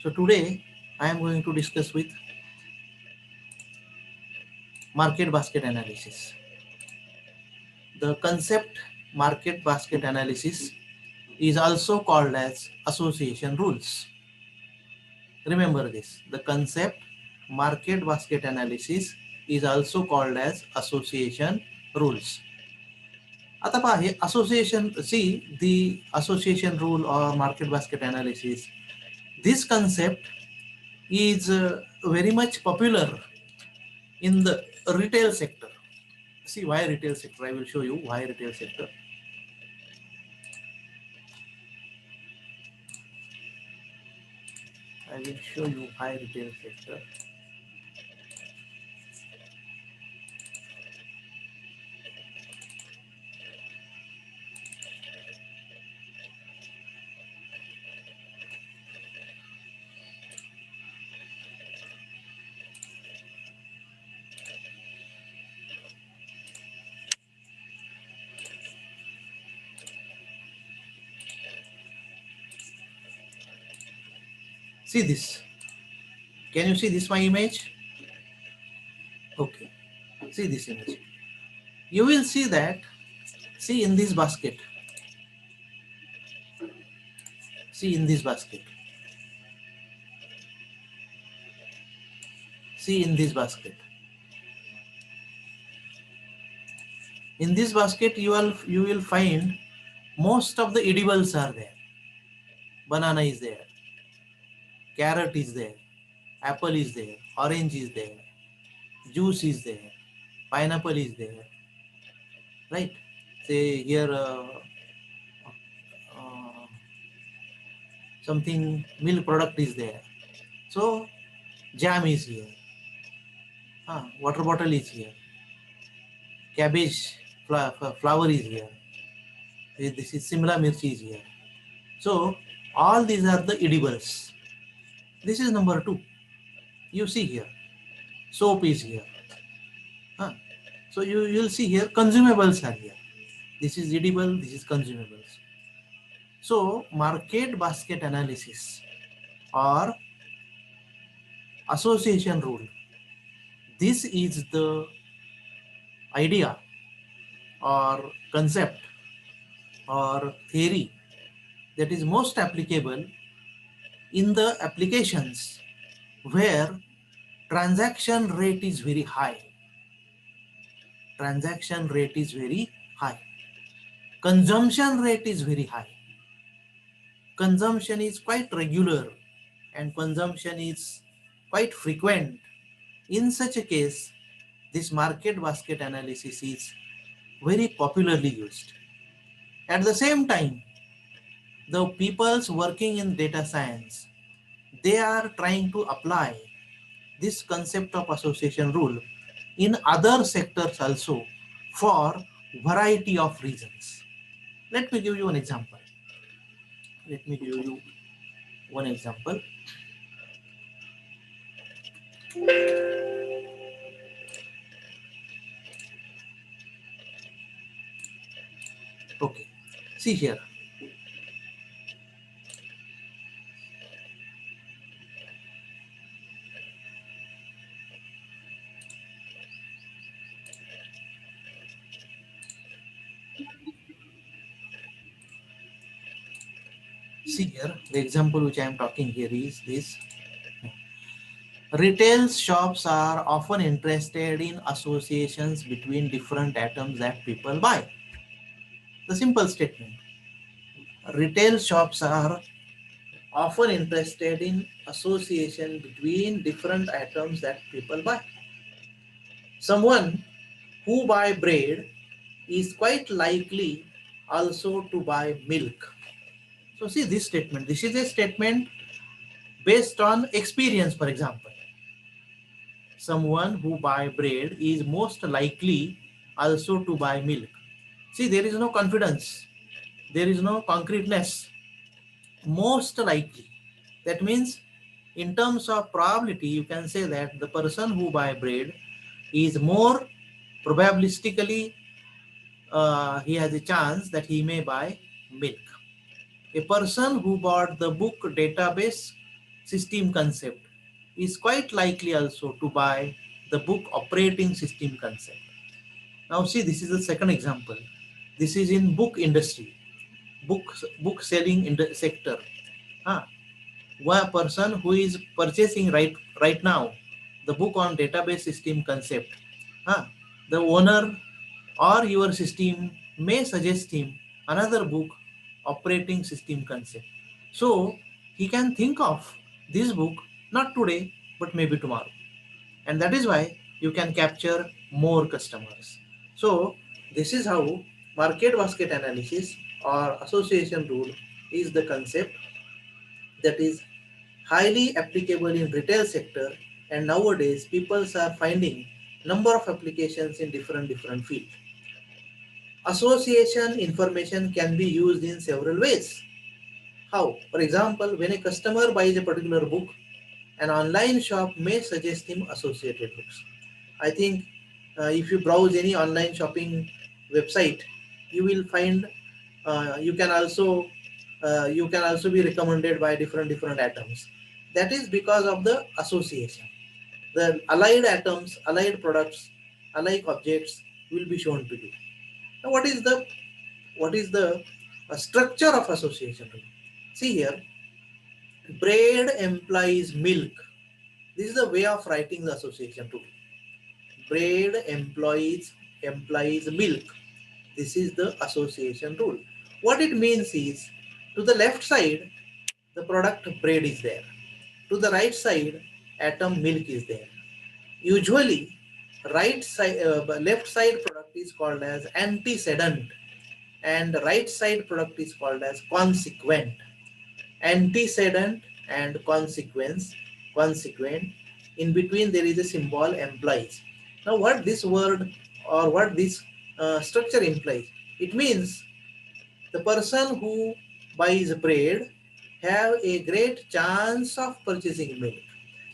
So today I am going to discuss with market basket analysis. The concept market basket analysis is also called as association rules. Remember this, the concept market basket analysis is also called as association rules. आता पहा हे association, see the association rule or market basket analysis. This concept is very much popular in the retail sector. See why retail sector, I will show you why retail sector. I will show you why retail sector. See this. Can you see this my image? Okay. See this image. You will see that, see in this basket. See in this basket. See in this basket. In this basket you will find most of the edibles are there. Banana is there. Carrot is there. Apple is there. Orange is there. Juice is there. Pineapple is there. Right? Say here something milk product is there. So jam is here. Water bottle is here. Cabbage flower is here. This is Simla mirchi is here. So all these are the edibles. This is number 2. You see here. Soap is here. So you'll see here consumables are here. This is edible, this is consumables. So market basket analysis or association rule. This is the idea or concept or theory that is most applicable in the applications where transaction rate is very high. Transaction rate is very high. Consumption rate is very high. Consumption is quite regular and consumption is quite frequent. In such a case, this market basket analysis is very popularly used. At the same time, the peoples working in data science, they are trying to apply this concept of association rule in other sectors also for variety of reasons. Let me give you an example. Let me give you one example. Okay, see here. See here, the example which I am talking here is this. Retail shops are often interested in associations between different items that people buy. The simple statement. Retail shops are often interested in association between different items that people buy. Someone who buy bread is quite likely also to buy milk. So see this statement. This is a statement based on experience, for example. Someone who buy bread is most likely also to buy milk. See, there is no confidence. There is no concreteness. Most likely. That means in terms of probability, you can say that the person who buy bread is more probabilistically, he has a chance that he may buy milk. A person who bought the book database system concept is quite likely also to buy the book operating system concept. Now see, this is the second example. This is in book industry, book selling in the sector. Huh? One person who is purchasing right now the book on database system concept, huh? The owner or your system may suggest him another book operating system concept. So he can think of this book not today but maybe tomorrow, and that is why you can capture more customers. So this is how market basket analysis or association rule is the concept that is highly applicable in retail sector, and nowadays people are finding number of applications in different fields. Association information can be used in several ways. How? For example, when a customer buys a particular book, an online shop may suggest him associated books. I think if you browse any online shopping website, you will find you can also be recommended by different items. That is because of the association. The allied atoms, allied products, alike objects will be shown to you. Now, what is the structure of association? See here, bread implies milk. This is the way of writing the association rule. Bread implies milk. This is the association rule. What it means is, to the left side, the product bread is there. To the right side, atom milk is there. Usually, left side product is called as antecedent, and right side product is called as consequent. Antecedent and consequent. In between there is a symbol implies. Now what this word or what this structure implies? It means the person who buys bread have a great chance of purchasing milk.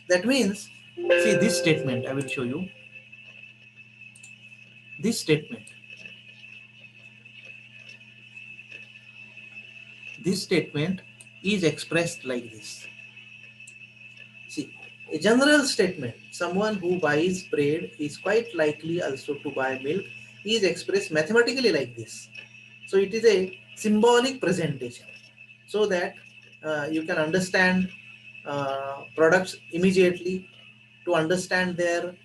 That means, see this statement, I will show you. This statement. This statement is expressed like this. See, a general statement, someone who buys bread is quite likely also to buy milk, is expressed mathematically like this. So it is a symbolic presentation so that you can understand products immediately, to understand their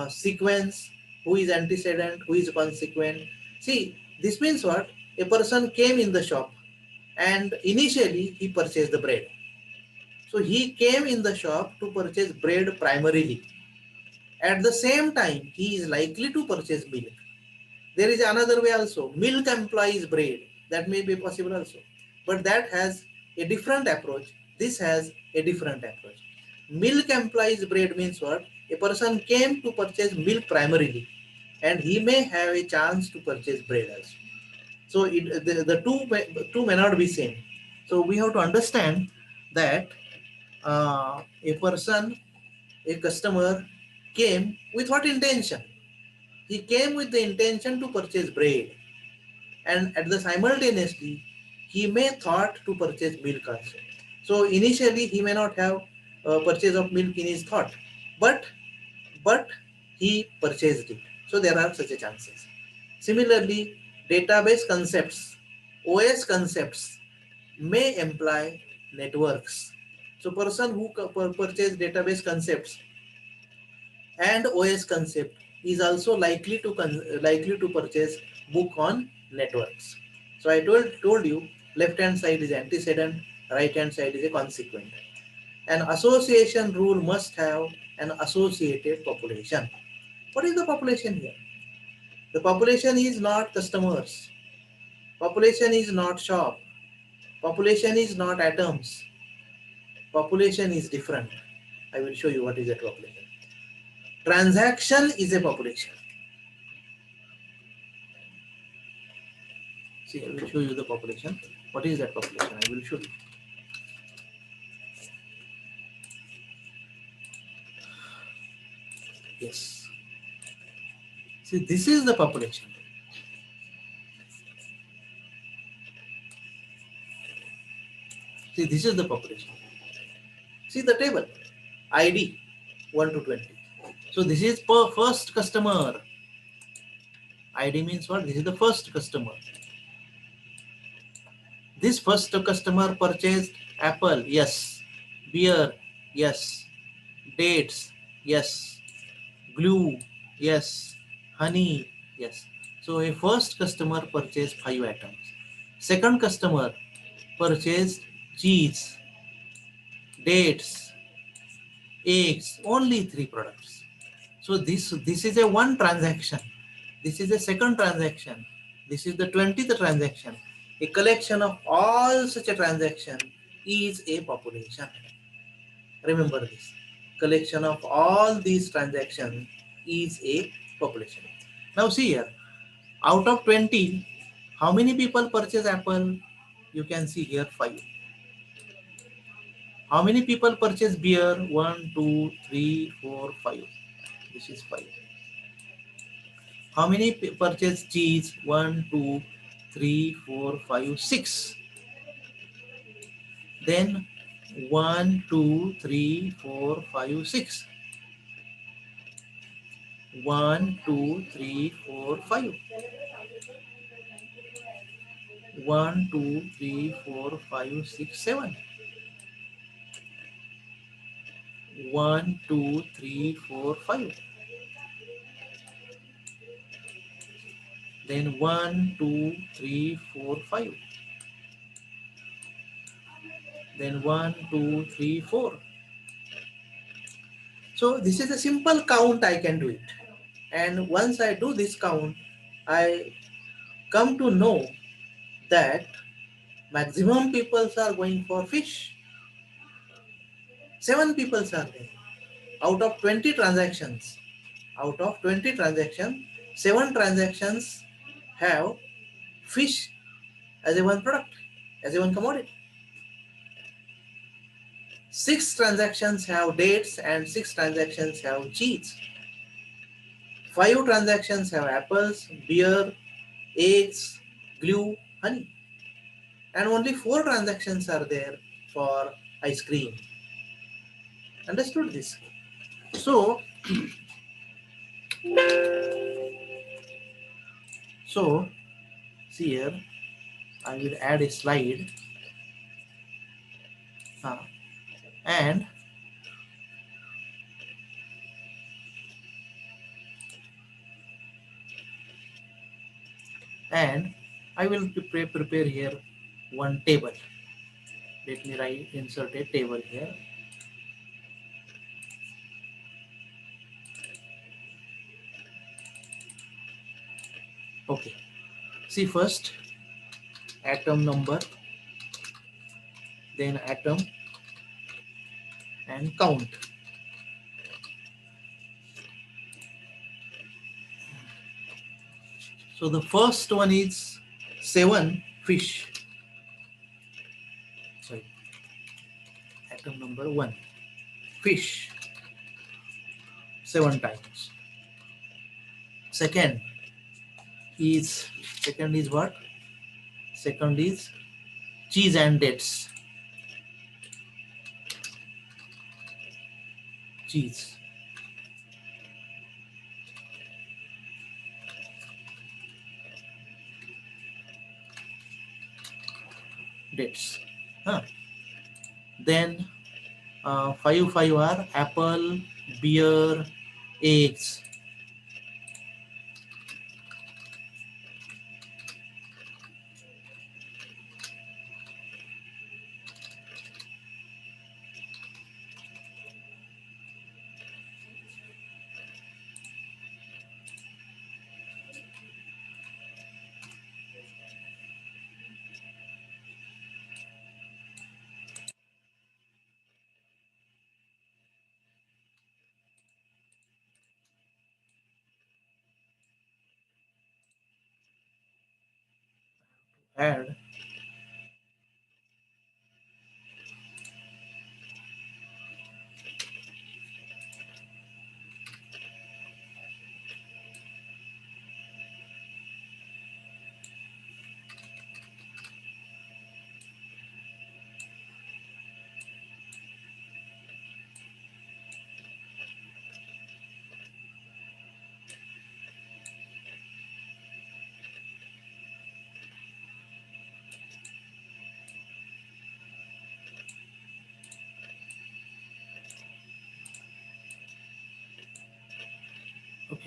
sequence, who is antecedent, who is consequent. See, this means what? A person came in the shop and initially he purchased the bread. So he came in the shop to purchase bread primarily. At the same time, he is likely to purchase milk. There is another way also. Milk implies bread. That may be possible also. But that has a different approach. This has a different approach. Milk implies bread means what? A person came to purchase milk primarily, and he may have a chance to purchase bread also. So the two may not be same. So we have to understand that a person, a customer came with what intention? He came with the intention to purchase bread, and at the simultaneously he may thought to purchase milk also. So initially he may not have purchase of milk in his thought, but but he purchased it. So there are such a chances. Similarly, database concepts, OS concepts may imply networks. So person who purchase database concepts and OS concept is also likely to purchase book on networks. So I told you, left hand side is antecedent, right hand side is a consequent. An association rule must have an associated population. What is the population here? The population is not customers. Population is not shop. Population is not atoms. Population is different. I will show you what is a population. Transaction is a population. See, I will show you the population. What is that population? I will show you. Yes. See, this is the population. See, this is the population. See the table, ID 1 to 20. So this is per first customer. ID means what? This is the first customer. This first customer purchased apple, yes. Beer, yes. Dates, yes. Glue, yes. Honey, yes. So a first customer purchased 5 items. Second customer purchased cheese, dates, eggs, only 3 products. So this is a one transaction. This is a second transaction. This is the 20th transaction. A collection of all such a transaction is a population. Remember this. Collection of all these transactions is a population. Now see here. Out of 20, how many people purchase apple? You can see here 5. How many people purchase beer? 1, 2, 3, 4, 5. This is 5. How many purchase cheese? 1, 2, 3, 4, 5, 6. Then 1, 2, 3, 4, 5, 6. 1, 2, 3, 4, 5. 1, 2, 3, 4, 5, 6, 7. 1, 2, 3, 4, 5. Then 1, 2, 3, 4, 5. Then 1, 2, 3, 4. So this is a simple count, I can do it. And once I do this count, I come to know that maximum people are going for fish. 7 people are there. Out of 20 transactions, out of 20 transactions, 7 transactions have fish as a one product, as a one commodity. 6 transactions have dates and 6 transactions have cheese. 5 transactions have apples, beer, eggs, glue, honey. And only 4 transactions are there for ice cream. Understood this? So, so see here, I will add a slide, and and I will prepare here one table. Let me insert a table here. Okay. See first atom number, then atom and count. So the first one is 7 fish. Sorry. Atom number 1. Fish. 7 times. Second is what? Second is cheese and dates. Cheese. Dates. Huh. Then 5 are apple, beer, eggs. Add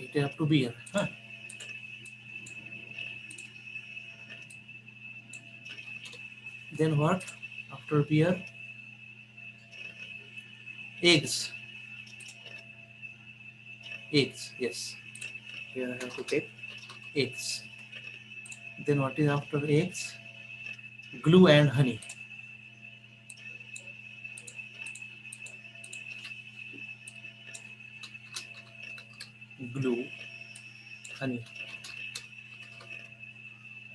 It have to beer. Huh? Then what? After beer, eggs. Eggs. Yes. Here I have to take eggs. Then what is after eggs? Glue and honey. Glue, honey.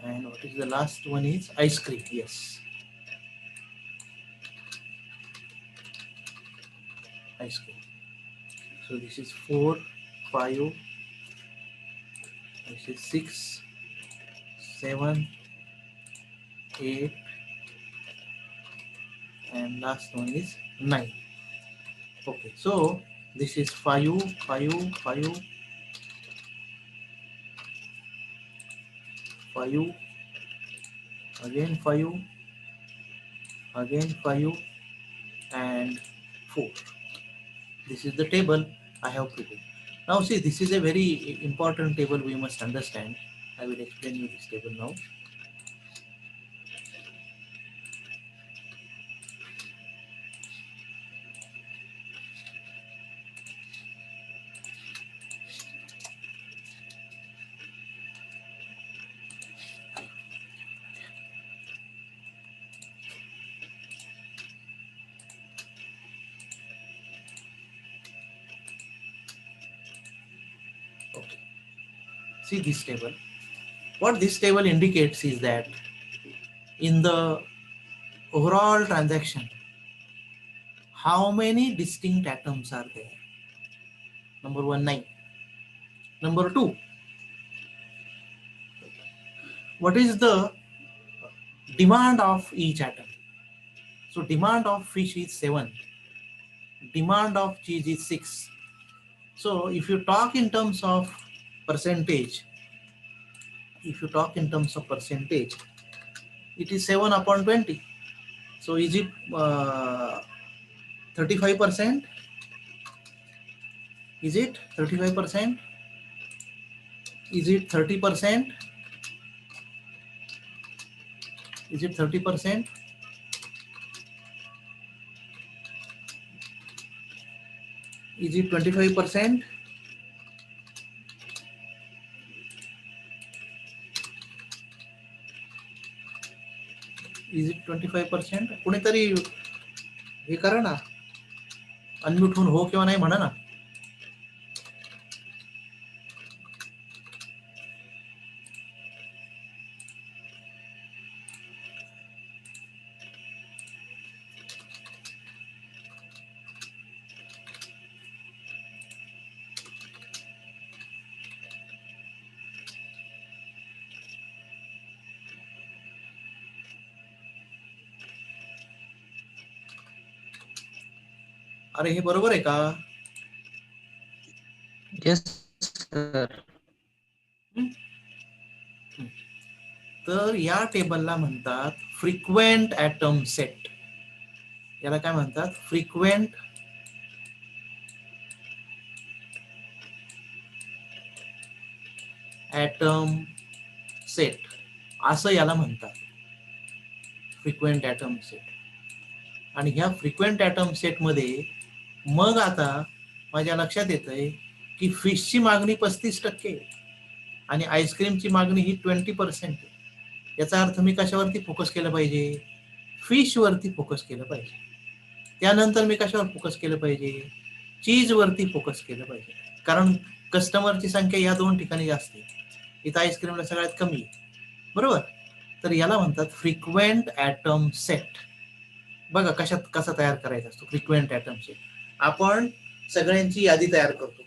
And what is the last one is ice cream. Yes. Ice cream. So this is 4, 5, this is 6, 7, 8, and last one is 9. Okay, so this is 5, 5, 5, 5, again 5, again 5, and 4. This is the table I have prepared. Now see, this is a very important table we must understand. I will explain you this table now. Okay. See this table. What this table indicates is that in the overall transaction, how many distinct atoms are there? Number one, 9. Number two, what is the demand of each atom? So demand of fish is 7. Demand of cheese is 6. So if you talk in terms of percentage, it is 7 upon 20. So is it 35%? Is it 35%? Is it 30%? Is it 30%? Is it 25%? Is it 25%? कोणीतरी हे करा ना, unmute होऊन हो किंवा नाही म्हणा ना. अरे हे बरोबर आहे का? Yes, sir. तर या टेबलला म्हणतात फ्रिक्वेंट ॲटम सेट. याला काय म्हणतात? फ्रिक्वेंट ॲटम सेट असं याला म्हणतात. Frequent item set. आणि ह्या फ्रिक्वेंट ॲटम सेटमध्ये मग आता माझ्या लक्षात येतंय की फिशची मागणी 35% आणि आईस्क्रीमची मागणी ही 20%. याचा अर्थ मी कशावरती फोकस केलं पाहिजे? फिशवरती फोकस केलं पाहिजे. त्यानंतर मी कशावर फोकस केलं पाहिजे? चीजवरती फोकस केलं पाहिजे. कारण कस्टमरची संख्या या 2 ठिकाणी जास्त आहे. इथं आईस्क्रीमला सगळ्यात कमी आहे. बरोबर? तर याला म्हणतात फ्रिक्वेंट ॲटम सेट. बघा कसा तयार करायचा असतो फ्रिक्वेंट ॲटम सेट. आपण सगळ्यांची यादी तयार करतो.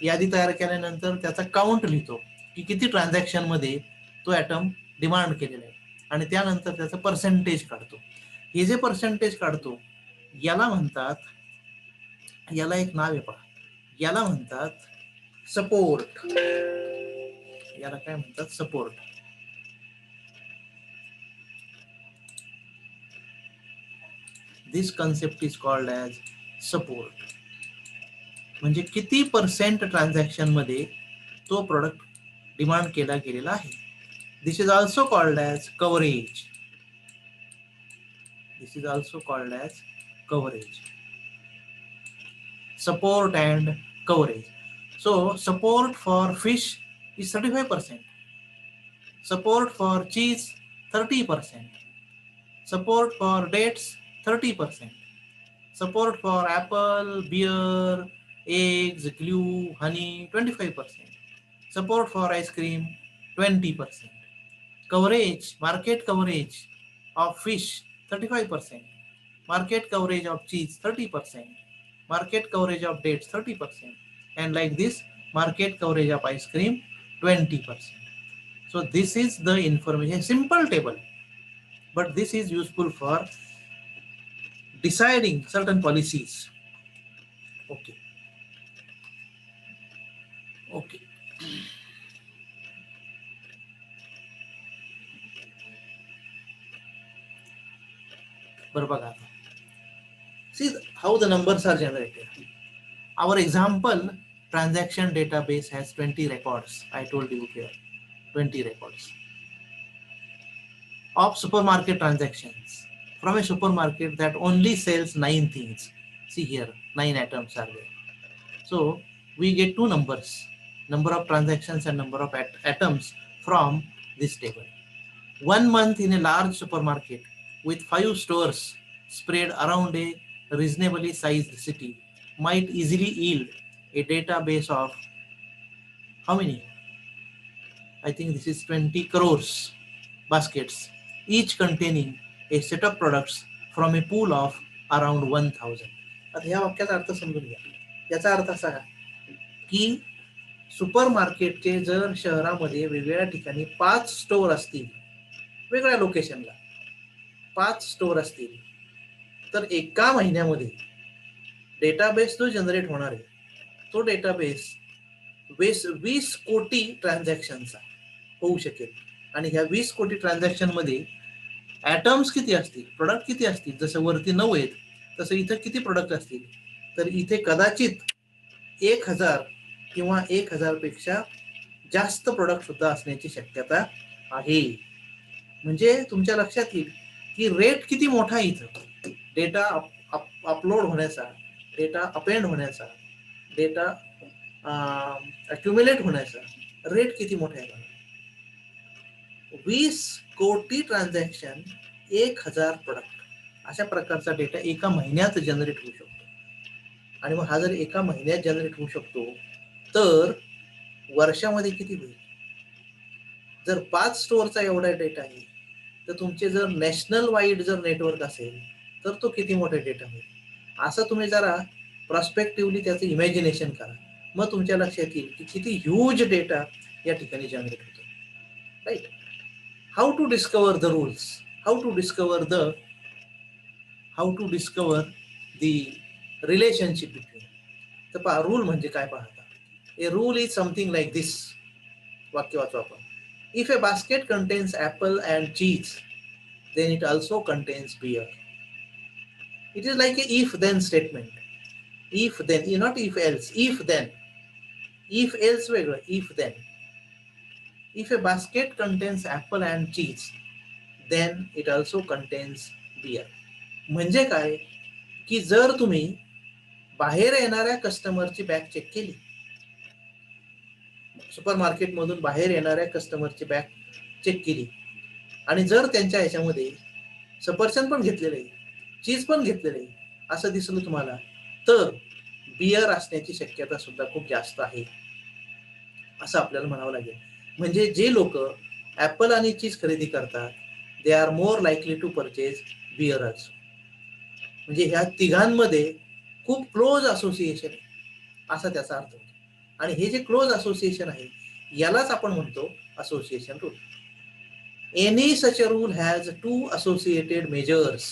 यादी तयार केल्यानंतर त्याचा काउंट लिहितो की किती ट्रान्झॅक्शनमध्ये तो ॲटम डिमांड केलेला आहे आणि त्यानंतर त्याचं पर्सेंटेज काढतो. हे जे पर्सेंटेज काढतो याला म्हणतात, याला एक नाव आहे पहा, याला म्हणतात सपोर्ट. याला काय म्हणतात? Support. This concept is called as support. म्हणजे किती पर्सेंट ट्रान्झॅक्शन मध्ये तो प्रोडक्ट डिमांड केला गेलेला आहे. This is also called as coverage. This is also called as coverage. Support and coverage. So support for fish is 35%. Support for cheese 30%. Support for dates 30%. Support for apple, beer, eggs, glue, honey 25%. Support for ice cream 20%. Coverage, market coverage of fish 35%. Market coverage of cheese 30%. Market coverage of dates 30%. And like this, market coverage of ice cream 20%. So this is the information, simple table, but this is useful for deciding certain policies. Okay. Okay. बघा, see how the numbers are generated. Our example transaction database has 20 records. I told you here 20 records of supermarket transactions from a supermarket that only sells 9 things. See here, 9 items are there. So we get two numbers, number of transactions and number of items from this table. 1 month in a large supermarket with 5 stores spread around a reasonably sized city might easily yield a database of how many? I think this is 20 crores baskets, each containing a set of products from a pool of around 1000. आता ह्या वाक्याचा अर्थ समजून घ्या. याचा अर्थ असा की super मार्केटचे जर शहरामध्ये वेगवेगळ्या ठिकाणी 5 स्टोअर असतील, वेगळ्या लोकेशनला 5 स्टोअर असतील, तर एका महिन्यामध्ये डेटाबेस जो जनरेट होणार आहे तो डेटाबेस 20 कोटी ट्रान्झॅक्शनचा होऊ शकेल. आणि ह्या 20 कोटी ट्रान्झॅक्शन मध्ये ॲटम्स किती असतील, प्रोडक्ट किती असतील, जसं वरती 9 आहेत तसं इथं किती प्रोडक्ट असतील, तर इथे कदाचित 1000 किंवा 1000 पेक्षा जास्त प्रोडक्ट सुद्धा असण्याची शक्यता आहे. म्हणजे तुमच्या लक्षात येईल की रेट किती मोठा आहे इथं, डेटा अपलोड होण्याचा, डेटा अपेंड होण्याचा, डेटा अक्युमुलेट होण्याचा रेट किती मोठा आहे. 20 कोटी ट्रान्झॅक्शन, 1000 प्रोडक्ट, अशा प्रकारचा डेटा एका महिन्यात जनरेट होऊ शकतो. आणि मग हा जर एका महिन्यात जनरेट होऊ शकतो तर वर्षामध्ये किती होईल. जर 5 स्टोअरचा एवढा डेटा आहे तर तुमचे जर नॅशनल वाईड जर नेटवर्क असेल तर तो किती मोठा डेटा होईल. असं तुम्ही जरा प्रॉस्पेक्टिव्हली त्याचं इमॅजिनेशन करा, मग तुमच्या लक्षात येईल की किती ह्यूज डेटा या ठिकाणी जनरेट होतो. Right. How to discover the rules, how to discover the relationship between. तर पहा रूल म्हणजे काय पाहता. A rule is something like this. वाक्य वाचू आपण. If a basket contains apple and cheese then it also contains beer. It is like a if then statement. If then, not if else, if then. If else वेगळं, if then. If a basket contains apple and cheese, then it also contains beer. म्हणजे काय की जर तुम्ही बाहेर येणाऱ्या कस्टमरची bag check केली, super market मधून बाहेर येणाऱ्या कस्टमरची बॅग चेक केली आणि जर त्यांच्या ह्याच्यामध्ये सफरचंद पण घेतलेलं आहे, चीज पण घेतलेलं आहे असं दिसलं तुम्हाला, तर बियर असण्याची शक्यता सुद्धा खूप जास्त आहे असं आपल्याला म्हणावं लागेल. म्हणजे जे लोक ऍपल आणि चीज खरेदी करतात they are more likely to purchase beer also. म्हणजे ह्या तिघांमध्ये खूप क्लोज असोसिएशन आहे असा त्याचा अर्थ होतो. आणि हे जे क्लोज असोसिएशन आहे यालाच आपण म्हणतो association rule. Any such a rule has 2 associated measures.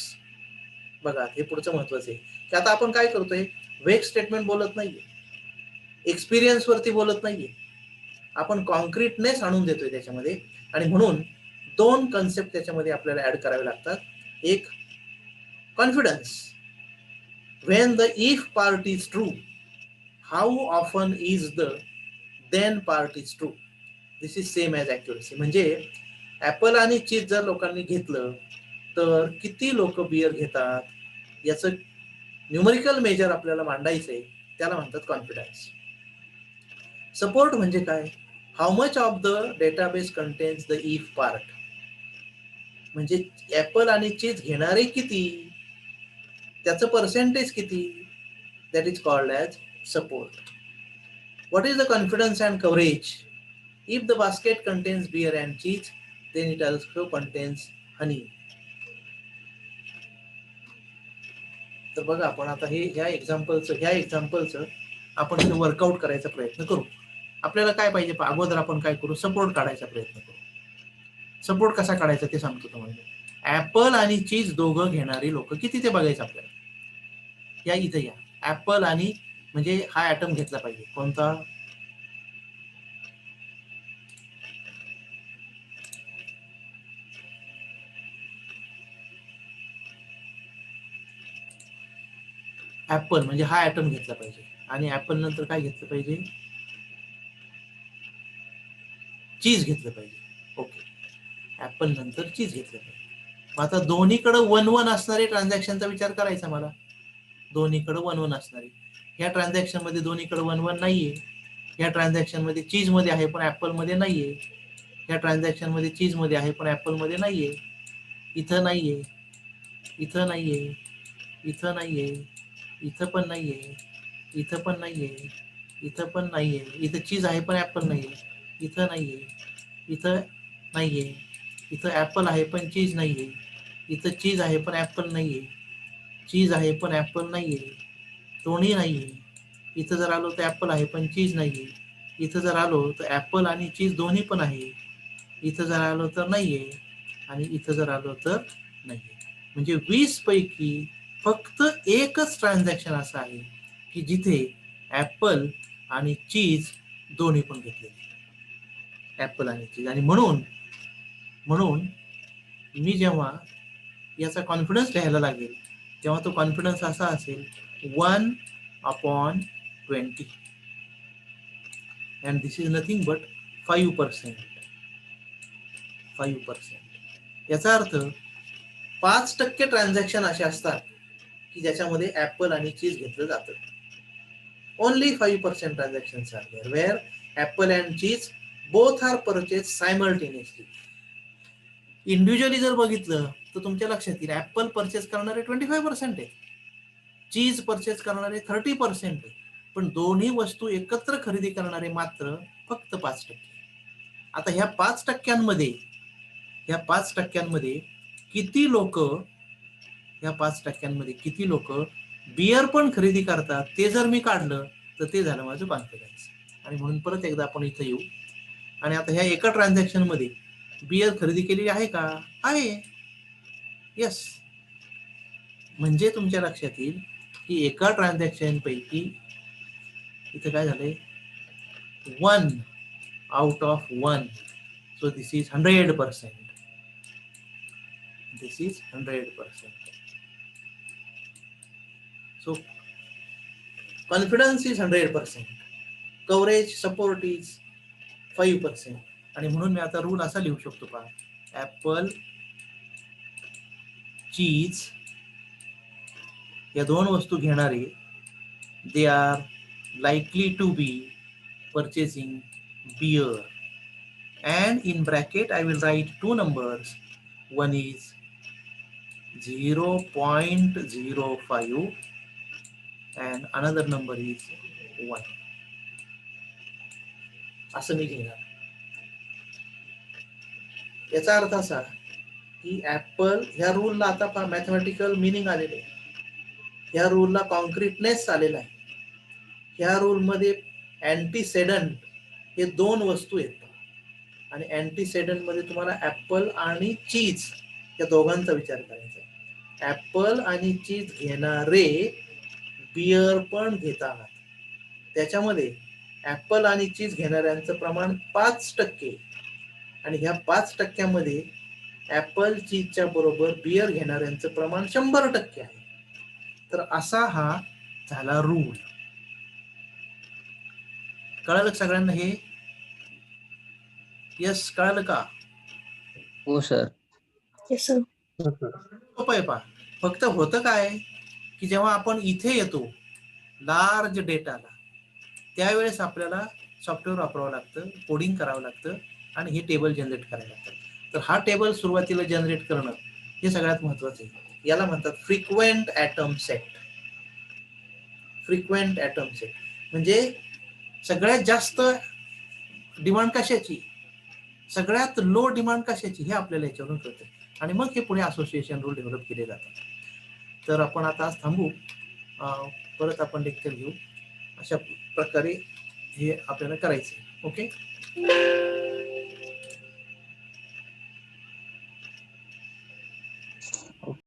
बघा हे पुढचं महत्वाचं आहे की आता आपण काय करतोय, वेग स्टेटमेंट बोलत नाहीये, एक्सपिरियन्स वरती बोलत नाहीये, आपण कॉन्क्रीटनेस आणून देतोय त्याच्यामध्ये. आणि म्हणून 2 कन्सेप्ट त्याच्यामध्ये आपल्याला ऍड करावे लागतात. एक confidence, when the if part is true, how often is the then part is true. This is same as accuracy. म्हणजे ऍपल आणि चीज जर लोकांनी घेतलं तर किती लोक बियर घेतात याचं न्यूमरिकल मेजर आपल्याला मांडायचंय, त्याला म्हणतात कॉन्फिडन्स. सपोर्ट म्हणजे काय? How much of the database contains the if part. म्हणजे ऍपल आणि चीज घेणारे किती, त्याचं पर्सेंटेज किती, that is called as support. What is the confidence and coverage? If the basket contains beer and cheese then it also contains honey. तर बघा आपण आता हे ह्या एक्झाम्पलचं आपण हे वर्कआउट करायचा प्रयत्न करू. आपल्याला काय पाहिजे, अगोदर आपण काय करू, सपोर्ट काढायचा प्रयत्न करू. सपोर्ट कसा काढायचा ते सांगतो तुम्हाला. ऍपल आणि चीज दोघं घेणारी लोक किती ते बघायचं आपल्याला. या इथे या, ऍपल आणि म्हणजे हा ऍटम घेतला पाहिजे, कोणता, ऍपल म्हणजे हा ऍटम घेतला पाहिजे. आणि ऍपल नंतर काय घेतलं पाहिजे, चीज घेतलं पाहिजे. ओके, ऍपल नंतर चीज घेतलं पाहिजे. मग आता दोन्हीकडे 1-1 असणारे ट्रान्झॅक्शनचा विचार करायचा मला. दोन्हीकडे 1-1 असणारे, ह्या ट्रान्झॅक्शन मध्ये दोन्हीकडे 1-1 नाहीये. ह्या ट्रान्झॅक्शन मध्ये चीज मध्ये आहे पण ऍपल मध्ये नाहीये. ह्या ट्रान्झॅक्शन मध्ये चीज मध्ये आहे पण ऍपल मध्ये नाहीये. इथं नाहीये, इथं नाहीये, इथं नाहीये, इथं पण नाहीये, इथं पण नाहीये, इथं पण नाहीये. इथं चीज आहे पण ऍपल नाहीये. इथं नाहीये, इथं नाहीये, इथं ऍपल आहे पण चीज नाहीये. इथं चीज आहे पण ऍपल नाहीये. चीज आहे पण ऍपल नाहीये, दोन्ही नाहीये. इथं जर आलो तर ऍपल आहे पण चीज नाहीये. इथं जर आलो तर ऍपल आणि चीज दोन्ही पण आहे. इथं जर आलो तर नाहीये, आणि इथं जर आलो तर नाहीये. म्हणजे 20 पैकी फक्त एकच ट्रान्झॅक्शन असं आहे की जिथे ऍपल आणि चीज दोन्ही पण घेतले, ऍपल आणि चीज. आणि म्हणून म्हणून मी जेव्हा याचा कॉन्फिडन्स लिहायला लागेल तेव्हा तो कॉन्फिडन्स असा असेल 1/20, and this is nothing but 5%. 5%. याचा अर्थ 5% ट्रान्झॅक्शन असे असतात की ज्याच्यामध्ये ऍपल आणि चीज घेतलं जातं. Only 5% transactions are there where apple and cheese both are purchase simultaneously. Individually जर बघितलं तर तुमच्या लक्षात येईल ऍपल परचेस करणारे 25% आहे, चीज परचेस करणारे 30% आहे, पण दोन्ही वस्तू एकत्र खरेदी करणारे मात्र फक्त 5%. आता ह्या 5%मध्ये किती लोक बियर पण खरेदी करतात ते जर मी काढलं तर ते झालं माझं कॉन्फिडन्स. आणि म्हणून परत एकदा आपण इथं येऊ, आणि आता ह्या एका ट्रान्झॅक्शन मध्ये बियर खरेदी केलेली आहे का, आहे, येस. म्हणजे तुमच्या लक्षात येईल की एका ट्रान्झॅक्शन पैकी इथे काय झालंय, 1/1. So this is 100%. This is 100%. So confidence is 100%. Coverage support is 5%. आणि म्हणून मी आता रूल असा लिहू शकतो पहा, ऍपल चीज या दोन वस्तू घेणारे they are likely to be purchasing beer, and in bracket I will write two numbers. One is 0.05 and another number is 1. असं मी घेणार. याचा अर्थ असा की ऍपल ह्या रूलला आता मॅथमॅटिकल मिनिंग आलेले आहे, ह्या रूलला कॉन्क्रीटनेस आलेला आहे. ह्या रूल मध्ये अँटीसेडंट हे दोन वस्तू येतात, आणि अँटीसेडंट मध्ये तुम्हाला ऍपल आणि चीज या दोघांचा विचार करायचा. ऍपल आणि चीज घेणारे बियर पण घेतात, त्याच्यामध्ये ऍपल आणि चीज घेणाऱ्यांचं प्रमाण 5%, आणि ह्या 5%मध्ये ऍपल चीजच्या बरोबर बियर घेणाऱ्यांचं प्रमाण 100% आहे. तर असा हा झाला रूल. कळालं सगळ्यांना हे? यस, कळालं का? हो सर. Yes sir. सोपं आहे पहा. फक्त होतं काय की जेव्हा आपण इथे येतो लार्ज डेटाला, त्यावेळेस आपल्याला सॉफ्टवेअर वापरावं लागतं, कोडिंग करावं लागतं आणि हे टेबल जनरेट करायला लागतात. तर हा टेबल सुरुवातीला जनरेट करणं हे सगळ्यात महत्वाचं आहे. याला म्हणतात frequent item set. Frequent item set म्हणजे सगळ्यात जास्त डिमांड कशाची, सगळ्यात लो डिमांड कशाची, हे आपल्याला याच्यावरून कळतं आणि मग हे पुढे असोसिएशन रूल डेव्हलप केले जातात. तर आपण आता आज थांबू, परत आपण लेक्चर घेऊ. अशा प्रकारे हे आपल्याला करायचं आहे. ओके.